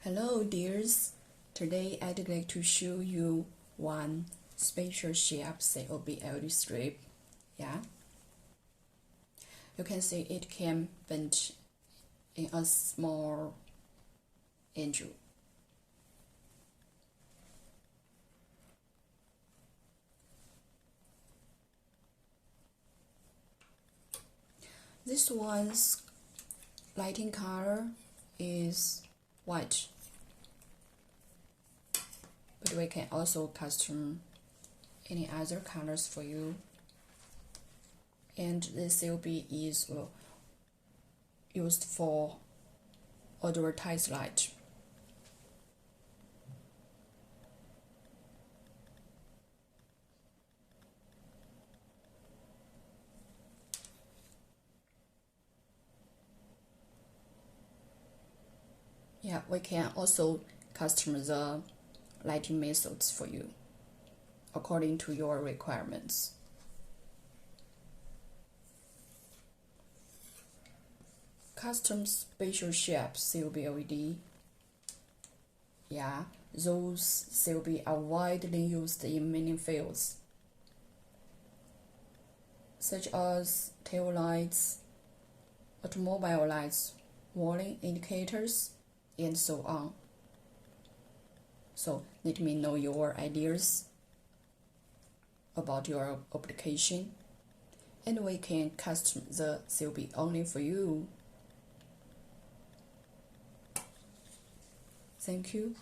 Hello dears, today I'd like to show you one special shape COB light strip. Yeah, you can see it can bend in a small angle. This one's lighting color is white, but we can also custom any other colors for you. And the COB is used for advertise light. Yeah, we can also custom the lighting methods for you according to your requirements. Custom spatial shapes COB LED. Yeah, those COB are widely used in many fields, such as tail lights, automobile lights, warning indicators, and so on. So let me know your ideas about your application, and we can custom the COB only for you. Thank you.